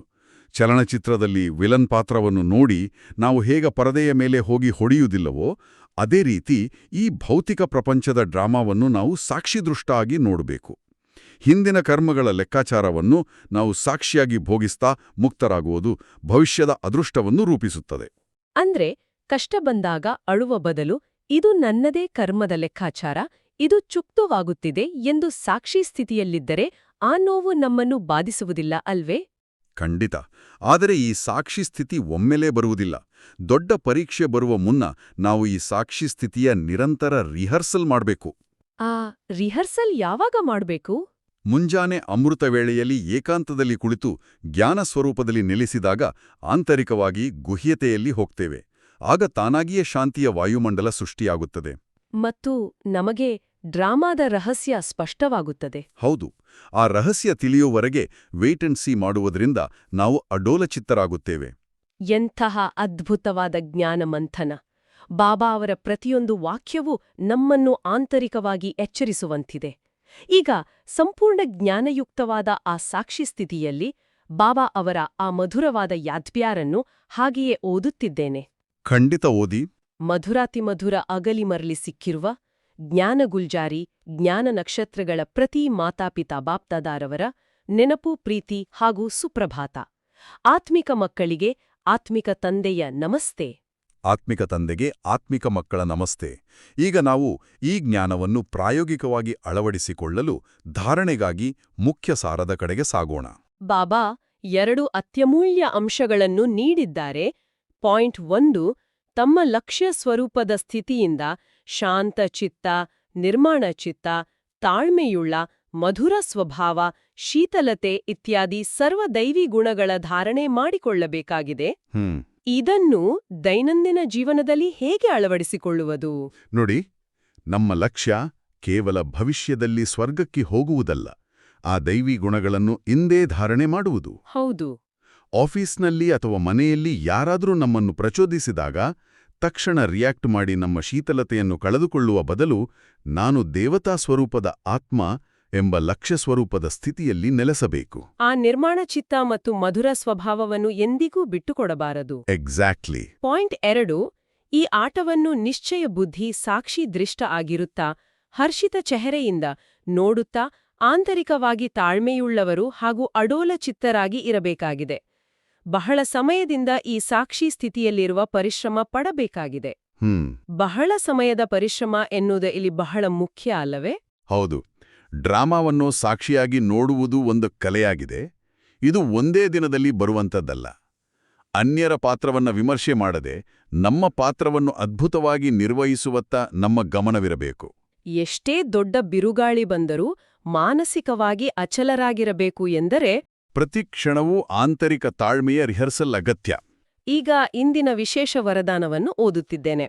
ಚಲನಚಿತ್ರದಲ್ಲಿ ವಿಲನ್ ಪಾತ್ರವನ್ನು ನೋಡಿ ನಾವು ಹೇಗೆ ಪರದೆಯ ಮೇಲೆ ಹೋಗಿ ಹೊಡೆಯುವುದಿಲ್ಲವೋ ಅದೇ ರೀತಿ ಈ ಭೌತಿಕ ಪ್ರಪಂಚದ ಡ್ರಾಮಾವನ್ನು ನಾವು ಸಾಕ್ಷಿದೃಷ್ಟಾಗಿ ನೋಡಬೇಕು. ಹಿಂದಿನ ಕರ್ಮಗಳ ಲೆಕ್ಕಾಚಾರವನ್ನು ನಾವು ಸಾಕ್ಷಿಯಾಗಿ ಭೋಗಿಸ್ತಾ ಮುಕ್ತರಾಗುವುದು ಭವಿಷ್ಯದ ಅದೃಷ್ಟವನ್ನು ರೂಪಿಸುತ್ತದೆ. ಅಂದ್ರೆ ಕಷ್ಟ ಬಂದಾಗ ಅಳುವ ಬದಲು ಇದು ನನ್ನದೇ ಕರ್ಮದ ಲೆಕ್ಕಾಚಾರ, ಇದು ಚುಕ್ತವಾಗುತ್ತಿದೆ ಎಂದು ಸಾಕ್ಷಿ ಸ್ಥಿತಿಯಲ್ಲಿದ್ದರೆ ಆ ನೋವು ನಮ್ಮನ್ನು ಬಾಧಿಸುವುದಿಲ್ಲ ಅಲ್ವೇ? ಖಂಡಿತ. ಆದರೆ ಈ ಸಾಕ್ಷಿ ಸ್ಥಿತಿ ಒಮ್ಮೆಲೇ ಬರುವುದಿಲ್ಲ. ದೊಡ್ಡ ಪರೀಕ್ಷೆ ಬರುವ ಮುನ್ನ ನಾವು ಈ ಸಾಕ್ಷಿ ಸ್ಥಿತಿಯ ನಿರಂತರ ರಿಹರ್ಸಲ್ ಮಾಡಬೇಕು. ಆ ರಿಹರ್ಸಲ್ ಯಾವಾಗ ಮಾಡಬೇಕು? ಮುಂಜಾನೆ ಅಮೃತ ವೇಳೆಯಲ್ಲಿ ಏಕಾಂತದಲ್ಲಿ ಕುಳಿತು ಜ್ಞಾನ ಸ್ವರೂಪದಲ್ಲಿ ನೆಲೆಸಿದಾಗ ಆಂತರಿಕವಾಗಿ ಗುಹ್ಯತೆಯಲ್ಲಿ ಹೋಗ್ತೇವೆ. ಆಗ ತಾನಾಗಿಯೇ ಶಾಂತಿಯ ವಾಯುಮಂಡಲ ಸೃಷ್ಟಿಯಾಗುತ್ತದೆ. ಮತ್ತು ನಮಗೆ ಡ್ರಾಮಾದ ರಹಸ್ಯ ಸ್ಪಷ್ಟವಾಗುತ್ತದೆ. ಹೌದು. ಆ ರಹಸ್ಯ ತಿಳಿಯುವವರೆಗೆ ವೇಟ್ ಅಂಡ್ ಸಿ ಮಾಡುವುದರಿಂದ ನಾವು ಅಡೋಲಚಿತ್ತರಾಗುತ್ತೇವೆ. ಎಂತಹ ಅದ್ಭುತವಾದ ಜ್ಞಾನ ಮಂಥನ! ಬಾಬಾ ಅವರ ಪ್ರತಿಯೊಂದು ವಾಕ್ಯವೂ ನಮ್ಮನ್ನು ಆಂತರಿಕವಾಗಿ ಎಚ್ಚರಿಸುವಂತಿದೆ. ಈಗ ಸಂಪೂರ್ಣ ಜ್ಞಾನಯುಕ್ತವಾದ ಆ ಸಾಕ್ಷಿ ಸ್ಥಿತಿಯಲ್ಲಿ ಬಾಬಾ ಅವರ ಆ ಮಧುರವಾದ ಯಾದ್ಪ್ಯಾರನ್ನು ಹಾಗೆಯೇ ಓದುತ್ತಿದ್ದೇನೆ. ಖಂಡಿತ ಓದಿ. ಮಧುರಾತಿಮಧುರ ಅಗಲಿ ಮರಳಿ ಸಿಕ್ಕಿರುವ ಜ್ಞಾನ ಗುಲ್ಜಾರಿ, ಜ್ಞಾನ ನಕ್ಷತ್ರಗಳ ಪ್ರತಿ ಮಾತಾಪಿತಾ ಬಾಪ್ದಾದಾರವರ ನೆನಪು, ಪ್ರೀತಿ ಹಾಗೂ ಸುಪ್ರಭಾತ. ಆತ್ಮಿಕ ಮಕ್ಕಳಿಗೆ ಆತ್ಮಿಕ ತಂದೆಯ ನಮಸ್ತೆ. ಆತ್ಮಿಕ ತಂದೆಗೆ ಆತ್ಮಿಕ ಮಕ್ಕಳ ನಮಸ್ತೆ. ಈಗ ನಾವು ಈ ಜ್ಞಾನವನ್ನು ಪ್ರಾಯೋಗಿಕವಾಗಿ ಅಳವಡಿಸಿಕೊಳ್ಳಲು ಧಾರಣೆಗಾಗಿ ಮುಖ್ಯ ಸಾರದ ಕಡೆಗೆ ಸಾಗೋಣ. ಬಾಬಾ 2 ಅತ್ಯಮೂಲ್ಯ ಅಂಶಗಳನ್ನು ನೀಡಿದ್ದಾರೆ. ಪಾಯಿಂಟ್ 1, ತಮ್ಮ ಲಕ್ಷ್ಯ ಸ್ವರೂಪದ ಸ್ಥಿತಿಯಿಂದ ಶಾಂತ ಚಿತ್ತ, ನಿರ್ಮಾಣ ಚಿತ್ತ, ತಾಳ್ಮೆಯುಳ್ಳ, ಮಧುರ ಸ್ವಭಾವ, ಶೀತಲತೆ ಇತ್ಯಾದಿ ಸರ್ವದೈವಿ ಗುಣಗಳ ಧಾರಣೆ ಮಾಡಿಕೊಳ್ಳಬೇಕಾಗಿದೆ. ಇದನ್ನು ದೈನಂದಿನ ಜೀವನದಲ್ಲಿ ಹೇಗೆ ಅಳವಡಿಸಿಕೊಳ್ಳುವುದು? ನೋಡಿ, ನಮ್ಮ ಲಕ್ಷ್ಯ ಕೇವಲ ಭವಿಷ್ಯದಲ್ಲಿ ಸ್ವರ್ಗಕ್ಕೆ ಹೋಗುವುದಲ್ಲ, ಆ ದೈವಿ ಗುಣಗಳನ್ನು ಇಂದೇ ಧಾರಣೆ ಮಾಡುವುದು. ಹೌದು. ಆಫೀಸ್ನಲ್ಲಿ ಅಥವಾ ಮನೆಯಲ್ಲಿ ಯಾರಾದರೂ ನಮ್ಮನ್ನು ಪ್ರಚೋದಿಸಿದಾಗ ತಕ್ಷಣ ರಿಯಾಕ್ಟ್ ಮಾಡಿ ನಮ್ಮ ಶೀತಲತೆಯನ್ನು ಕಳೆದುಕೊಳ್ಳುವ ಬದಲು ನಾನು ದೇವತಾ ಸ್ವರೂಪದ ಆತ್ಮ ಎಂಬ ಲಕ್ಷ್ಯ ಸ್ವರೂಪದ ಸ್ಥಿತಿಯಲ್ಲಿ ನೆಲೆಸಬೇಕು. ಆ ನಿರ್ಮಾಣ ಚಿತ್ತ ಮತ್ತು ಮಧುರ ಸ್ವಭಾವವನ್ನು ಎಂದಿಗೂ ಬಿಟ್ಟುಕೊಡಬಾರದು. ಎಕ್ಸಾಕ್ಟ್ಲಿ. ಪಾಯಿಂಟ್ 2, ಈ ಆಟವನ್ನು ನಿಶ್ಚಯ ಬುದ್ಧಿ ಸಾಕ್ಷಿ ದೃಷ್ಟ ಆಗಿರುತ್ತಾ ಹರ್ಷಿತ ಚೆಹರೆಯಿಂದ ನೋಡುತ್ತಾ ಆಂತರಿಕವಾಗಿ ತಾಳ್ಮೆಯುಳ್ಳವರು ಹಾಗೂ ಅಡೋಲ ಚಿತ್ತರಾಗಿ ಇರಬೇಕಾಗಿದೆ. ಬಹಳ ಸಮಯದಿಂದ ಈ ಸಾಕ್ಷಿ ಸ್ಥಿತಿಯಲ್ಲಿರುವ ಪರಿಶ್ರಮ ಪಡಬೇಕಾಗಿದೆ. ಬಹಳ ಸಮಯದ ಪರಿಶ್ರಮ ಎನ್ನುವುದು ಇಲ್ಲಿ ಬಹಳ ಮುಖ್ಯ ಅಲ್ಲವೇ? ಹೌದು. ಡ್ರಾಮಾವನ್ನು ಸಾಕ್ಷಿಯಾಗಿ ನೋಡುವುದು ಒಂದು ಕಲೆಯಾಗಿದೆ. ಇದು ಒಂದೇ ದಿನದಲ್ಲಿ ಬರುವಂಥದ್ದಲ್ಲ. ಅನ್ಯರ ಪಾತ್ರವನ್ನು ವಿಮರ್ಶೆ ಮಾಡದೆ ನಮ್ಮ ಪಾತ್ರವನ್ನು ಅದ್ಭುತವಾಗಿ ನಿರ್ವಹಿಸುವತ್ತ ನಮ್ಮ ಗಮನವಿರಬೇಕು. ಎಷ್ಟೇ ದೊಡ್ಡ ಬಿರುಗಾಳಿ ಬಂದರೂ ಮಾನಸಿಕವಾಗಿ ಅಚಲರಾಗಿರಬೇಕು ಎಂದರೆ ಪ್ರತಿ ಕ್ಷಣವೂ ಆಂತರಿಕ ತಾಳ್ಮೆಯ ರಿಹರ್ಸಲ್ ಅಗತ್ಯ. ಈಗ ಇಂದಿನ ವಿಶೇಷ ವರದಾನವನ್ನು ಓದುತ್ತಿದ್ದೇನೆ.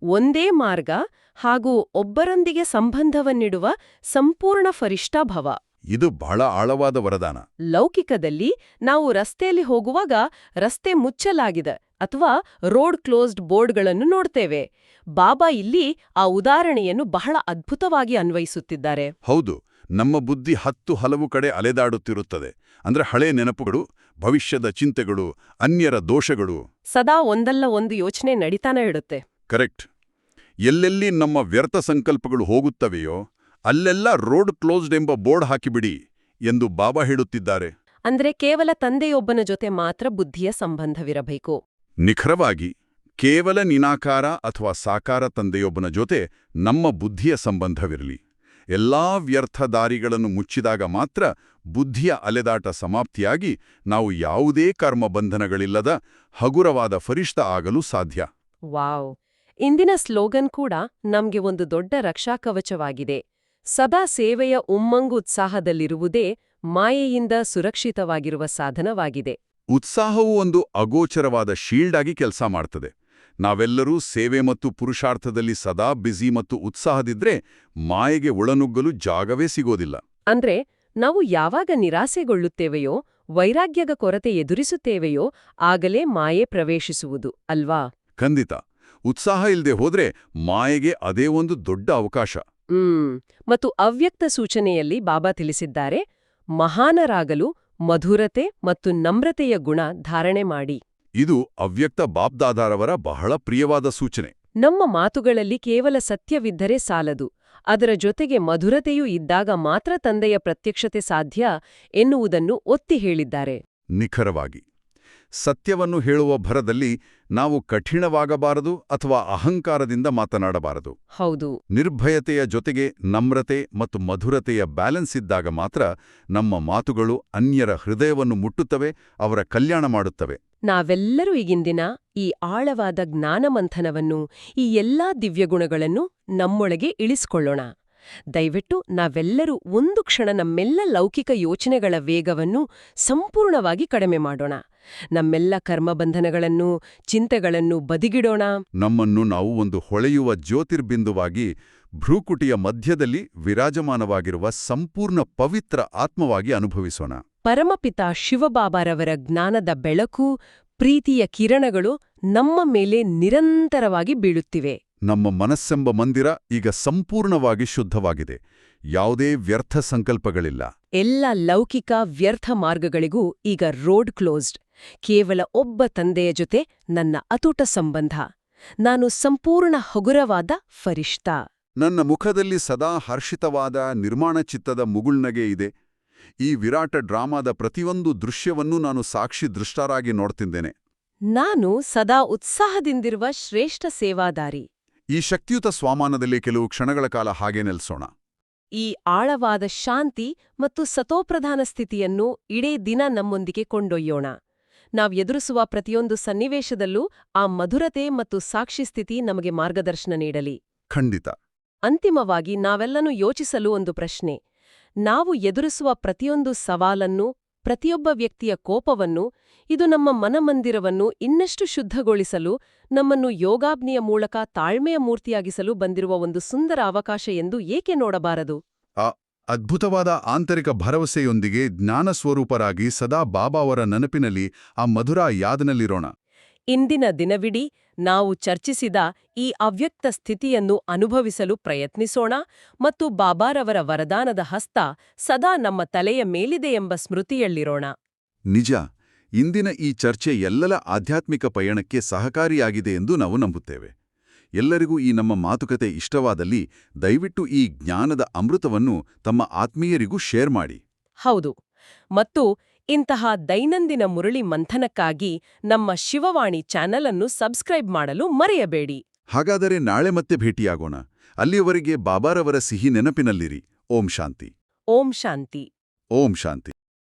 ಒಂದೇ ಮಾರ್ಗ ಹಾಗೂ ಒಬ್ಬರೊಂದಿಗೆ ಸಂಬಂಧವನ್ನಿಡುವ ಸಂಪೂರ್ಣ ಫರಿಷ್ಠಾಭವ. ಇದು ಬಹಳ ಆಳವಾದ ವರದಾನ. ಲೌಕಿಕದಲ್ಲಿ ನಾವು ರಸ್ತೆಯಲ್ಲಿ ಹೋಗುವಾಗ ರಸ್ತೆ ಮುಚ್ಚಲಾಗಿದೆ ಅಥವಾ ರೋಡ್ ಕ್ಲೋಸ್ಡ್ ಬೋರ್ಡ್ಗಳನ್ನು ನೋಡ್ತೇವೆ. ಬಾಬಾ ಇಲ್ಲಿ ಆ ಉದಾಹರಣೆಯನ್ನು ಬಹಳ ಅದ್ಭುತವಾಗಿ ಅನ್ವಯಿಸುತ್ತಿದ್ದಾರೆ. ಹೌದು. ನಮ್ಮ ಬುದ್ಧಿ 10 ಹಲವು ಕಡೆ ಅಲೆದಾಡುತ್ತಿರುತ್ತದೆ. ಅಂದ್ರೆ ಹಳೆ ನೆನಪುಗಳು, ಭವಿಷ್ಯದ ಚಿಂತೆಗಳು, ಅನ್ಯರ ದೋಷಗಳು. ಸದಾ ಒಂದಲ್ಲ ಒಂದು ಯೋಚನೆ ನಡೀತಾನೆ ಇಡುತ್ತೆ. ಕರೆಕ್ಟ್. ಎಲ್ಲೆಲ್ಲಿ ನಮ್ಮ ವ್ಯರ್ಥ ಸಂಕಲ್ಪಗಳು ಹೋಗುತ್ತವೆಯೋ ಅಲ್ಲೆಲ್ಲ ರೋಡ್ ಕ್ಲೋಸ್ಡ್ ಎಂಬ ಬೋರ್ಡ್ ಹಾಕಿಬಿಡಿ ಎಂದು ಬಾಬಾ ಹೇಳುತ್ತಿದ್ದಾರೆ. ಅಂದ್ರೆ ಕೇವಲ ತಂದೆಯೊಬ್ಬನ ಜೊತೆ ಮಾತ್ರ ಬುದ್ಧಿಯ ಸಂಬಂಧವಿರಬೇಕು. ನಿಖರವಾಗಿ ಕೇವಲ ನಿನಾಕಾರ ಅಥವಾ ಸಾಕಾರ ತಂದೆಯೊಬ್ಬನ ಜೊತೆ ನಮ್ಮ ಬುದ್ಧಿಯ ಸಂಬಂಧವಿರಲಿ. ಎಲ್ಲಾ ವ್ಯರ್ಥ ದಾರಿಗಳನ್ನು ಮುಚ್ಚಿದಾಗ ಮಾತ್ರ ಬುದ್ಧಿಯ ಅಲೆದಾಟ ಸಮಾಪ್ತಿಯಾಗಿ ನಾವು ಯಾವುದೇ ಕರ್ಮಬಂಧನಗಳಿಲ್ಲದ ಹಗುರವಾದ ಫರಿಷ್ಠ ಆಗಲು ಸಾಧ್ಯ. ವಾವ್! ಇಂದಿನ ಸ್ಲೋಗನ್ ಕೂಡ ನಮ್ಗೆ ಒಂದು ದೊಡ್ಡ ರಕ್ಷಾಕವಚವಾಗಿದೆ. ಸದಾ ಸೇವೆಯ ಉಮ್ಮಂಗುತ್ಸಾಹದಲ್ಲಿರುವುದೇ ಮಾಯೆಯಿಂದ ಸುರಕ್ಷಿತವಾಗಿರುವ ಸಾಧನವಾಗಿದೆ. ಉತ್ಸಾಹವು ಒಂದು ಅಗೋಚರವಾದ ಶೀಲ್ಡ್ ಆಗಿ ಕೆಲಸ ಮಾಡ್ತದೆ. ನಾವೆಲ್ಲರೂ ಸೇವೆ ಮತ್ತು ಪುರುಷಾರ್ಥದಲ್ಲಿ ಸದಾ ಬ್ಯುಸಿ ಮತ್ತು ಉತ್ಸಾಹದಿದ್ರೆ ಮಾಯೆಗೆ ಒಳನುಗ್ಗಲು ಜಾಗವೇ ಸಿಗೋದಿಲ್ಲ. ಅಂದ್ರೆ ನಾವು ಯಾವಾಗ ನಿರಾಸೆಗೊಳ್ಳುತ್ತೇವೆಯೋ ವೈರಾಗ್ಯದ ಕೊರತೆ ಎದುರಿಸುತ್ತೇವೆಯೋ ಆಗಲೇ ಮಾಯೆ ಪ್ರವೇಶಿಸುವುದು ಅಲ್ವಾ? ಖಂಡಿತ. ಉತ್ಸಾಹ ಇಲ್ಲದೆ ಹೋದ್ರೆ ಮಾಯೆಗೆ ಅದೇ ಒಂದು ದೊಡ್ಡ ಅವಕಾಶ. ಮತ್ತು ಅವ್ಯಕ್ತ ಸೂಚನೆಯಲ್ಲಿ ಬಾಬಾ ತಿಳಿಸಿದ್ದಾರೆ, ಮಹಾನರಾಗಲು ಮಧುರತೆ ಮತ್ತು ನಮ್ರತೆಯ ಗುಣ ಧಾರಣೆ ಮಾಡಿ. ಇದು ಅವ್ಯಕ್ತ ಬಾಬ್ದಾದಾರವರ ಬಹಳ ಪ್ರಿಯವಾದ ಸೂಚನೆ. ನಮ್ಮ ಮಾತುಗಳಲ್ಲಿ ಕೇವಲ ಸತ್ಯವಿದ್ದರೆ ಸಾಲದು, ಅದರ ಜೊತೆಗೆ ಮಧುರತೆಯೂ ಇದ್ದಾಗ ಮಾತ್ರ ತಂದೆಯ ಪ್ರತ್ಯಕ್ಷತೆ ಸಾಧ್ಯ ಎನ್ನುವುದನ್ನು ಒತ್ತಿ ಹೇಳಿದ್ದಾರೆ. ನಿಖರವಾಗಿ. ಸತ್ಯವನ್ನು ಹೇಳುವ ಭರದಲ್ಲಿ ನಾವು ಕಠಿಣವಾಗಬಾರದು ಅಥವಾ ಅಹಂಕಾರದಿಂದ ಮಾತನಾಡಬಾರದು. ಹೌದು. ನಿರ್ಭಯತೆಯ ಜೊತೆಗೆ ನಮ್ರತೆ ಮತ್ತು ಮಧುರತೆಯ ಬ್ಯಾಲೆನ್ಸ್ ಇದ್ದಾಗ ಮಾತ್ರ ನಮ್ಮ ಮಾತುಗಳು ಅನ್ಯರ ಹೃದಯವನ್ನು ಮುಟ್ಟುತ್ತವೆ, ಅವರ ಕಲ್ಯಾಣ ಮಾಡುತ್ತವೆ. ನಾವೆಲ್ಲರೂ ಈಗಿಂದಿನ ಈ ಆಳವಾದ ಜ್ಞಾನಮಂಥನವನ್ನು, ಈ ಎಲ್ಲಾ ದಿವ್ಯಗುಣಗಳನ್ನು ನಮ್ಮೊಳಗೆ ಇಳಿಸಿಕೊಳ್ಳೋಣ. ದಯವಿಟ್ಟು ನಾವೆಲ್ಲರೂ ಒಂದು ಕ್ಷಣ ನಮ್ಮೆಲ್ಲ ಲೌಕಿಕ ಯೋಚನೆಗಳ ವೇಗವನ್ನು ಸಂಪೂರ್ಣವಾಗಿ ಕಡಿಮೆ ಮಾಡೋಣ. ನಮ್ಮೆಲ್ಲ ಕರ್ಮಬಂಧನಗಳನ್ನು, ಚಿಂತೆಗಳನ್ನು ಬದಿಗಿಡೋಣ. ನಮ್ಮನ್ನು ನಾವು ಒಂದು ಹೊಳೆಯುವ ಜ್ಯೋತಿರ್ಬಿಂದುವಾಗಿ, ಭ್ರೂಕುಟಿಯ ಮಧ್ಯದಲ್ಲಿ ವಿರಾಜಮಾನವಾಗಿರುವ ಸಂಪೂರ್ಣ ಪವಿತ್ರ ಆತ್ಮವಾಗಿ ಅನುಭವಿಸೋಣ. ಪರಮಪಿತ ಶಿವಬಾಬಾರವರ ಜ್ಞಾನದ ಬೆಳಕು, ಪ್ರೀತಿಯ ಕಿರಣಗಳು ನಮ್ಮ ಮೇಲೆ ನಿರಂತರವಾಗಿ ಬೀಳುತ್ತಿವೆ. ನಮ್ಮ ಮನಸ್ಸೆಂಬ ಮಂದಿರ ಈಗ ಸಂಪೂರ್ಣವಾಗಿ ಶುದ್ಧವಾಗಿದೆ. ಯಾವುದೇ ವ್ಯರ್ಥ ಸಂಕಲ್ಪಗಳಿಲ್ಲ. ಎಲ್ಲ ಲೌಕಿಕ ವ್ಯರ್ಥ ಮಾರ್ಗಗಳಿಗೂ ಈಗ ರೋಡ್ ಕ್ಲೋಸ್ಡ್. ಕೇವಲ ಒಬ್ಬ ತಂದೆಯ ಜೊತೆ ನನ್ನ ಅತುಟ ಸಂಬಂಧ. ನಾನು ಸಂಪೂರ್ಣ ಹಗುರವಾದ ಫರಿಷ್ತಾ. ನನ್ನ ಮುಖದಲ್ಲಿ ಸದಾ ಹರ್ಷಿತವಾದ ನಿರ್ಮಾಣ ಚಿತ್ತದ ಮುಗುಳ್ನಗೆ ಇದೆ. ಈ ವಿರಾಟ ಡ್ರಾಮಾದ ಪ್ರತಿಯೊಂದು ದೃಶ್ಯವನ್ನೂ ನಾನು ಸಾಕ್ಷಿ ದೃಷ್ಟರಾಗಿ ನೋಡ್ತಿದ್ದೇನೆ. ನಾನು ಸದಾ ಉತ್ಸಾಹದಿಂದಿರುವ ಶ್ರೇಷ್ಠ ಸೇವಾದಾರಿ. ಈ ಶಕ್ತಿಯುತ ಸ್ವಾಮಾನದಲ್ಲಿ ಕೆಲವು ಕ್ಷಣಗಳ ಕಾಲ ಹಾಗೆ ನೆಲೆಸೋಣ. ಈ ಆಳವಾದ ಶಾಂತಿ ಮತ್ತು ಸತೋಪ್ರಧಾನ ಸ್ಥಿತಿಯನ್ನು ಇಡೀ ದಿನ ನಮ್ಮೊಂದಿಗೆ ಕೊಂಡೊಯ್ಯೋಣ. ನಾವ್ ಎದುರಿಸುವ ಪ್ರತಿಯೊಂದು ಸನ್ನಿವೇಶದಲ್ಲೂ ಆ ಮಧುರತೆ ಮತ್ತು ಸಾಕ್ಷಿ ಸ್ಥಿತಿ ನಮಗೆ ಮಾರ್ಗದರ್ಶನ ನೀಡಲಿ. ಖಂಡಿತ. ಅಂತಿಮವಾಗಿ ನಾವೆಲ್ಲನೂ ಯೋಚಿಸಲು ಒಂದು ಪ್ರಶ್ನೆ. ನಾವು ಎದುರಿಸುವ ಪ್ರತಿಯೊಂದು ಸವಾಲನ್ನು, ಪ್ರತಿಯೊಬ್ಬ ವ್ಯಕ್ತಿಯ ಕೋಪವನ್ನು, ಇದು ನಮ್ಮ ಮನಮಂದಿರವನ್ನು ಇನ್ನಷ್ಟು ಶುದ್ಧಗೊಳಿಸಲು, ನಮ್ಮನ್ನು ಯೋಗಾಗ್ನಿಯ ಮೂಲಕ ತಾಳ್ಮೆಯ ಮೂರ್ತಿಯಾಗಿಸಲು ಬಂದಿರುವ ಒಂದು ಸುಂದರ ಅವಕಾಶ ಎಂದು ಏಕೆ ನೋಡಬಾರದು? ಆ ಅದ್ಭುತವಾದ ಆಂತರಿಕ ಭರವಸೆಯೊಂದಿಗೆ ಜ್ಞಾನಸ್ವರೂಪರಾಗಿ ಸದಾ ಬಾಬಾ ಅವರ ನೆನಪಿನಲ್ಲಿ ಆ ಮಧುರ ಯಾದನಲ್ಲಿರೋಣ. ಇಂದಿನ ದಿನವಿಡೀ ನಾವು ಚರ್ಚಿಸಿದ ಈ ಅವ್ಯಕ್ತ ಸ್ಥಿತಿಯನ್ನು ಅನುಭವಿಸಲು ಪ್ರಯತ್ನಿಸೋಣ ಮತ್ತು ಬಾಬಾರವರ ವರದಾನದ ಹಸ್ತ ಸದಾ ನಮ್ಮ ತಲೆಯ ಮೇಲಿದೆಯೆಂಬ ಸ್ಮೃತಿಯಲ್ಲಿರೋಣ. ನಿಜ. ಇಂದಿನ ಈ ಚರ್ಚೆ ಎಲ್ಲರ ಆಧ್ಯಾತ್ಮಿಕ ಪಯಣಕ್ಕೆ ಸಹಕಾರಿಯಾಗಿದೆ ಎಂದು ನಾವು ನಂಬುತ್ತೇವೆ. ಎಲ್ಲರಿಗೂ ಈ ನಮ್ಮ ಮಾತುಕತೆ ಇಷ್ಟವಾದಲ್ಲಿ ದಯವಿಟ್ಟು ಈ ಜ್ಞಾನದ ಅಮೃತವನ್ನು ತಮ್ಮ ಆತ್ಮೀಯರಿಗೂ ಶೇರ್ ಮಾಡಿ. ಹೌದು. ಮತ್ತು ಇಂತಹ ದೈನಂದಿನ ಮುರಳಿ ಮಂಥನಕ್ಕಾಗಿ ನಮ್ಮ ಶಿವವಾಣಿ ಚಾನೆಲ್ ಅನ್ನು ಸಬ್ಸ್ಕ್ರೈಬ್ ಮಾಡಲು ಮರೆಯಬೇಡಿ. ಹಾಗಾದರೆ ನಾಳೆ ಮತ್ತೆ ಭೇಟಿಯಾಗೋಣ. ಅಲ್ಲಿಯವರೆಗೆ ಬಾಬಾರವರ ಸಿಹಿ ನೆನಪಿನಲ್ಲಿರಿ. ಓಂ ಶಾಂತಿ. ಓಂ ಶಾಂತಿ. ಓಂ ಶಾಂತಿ.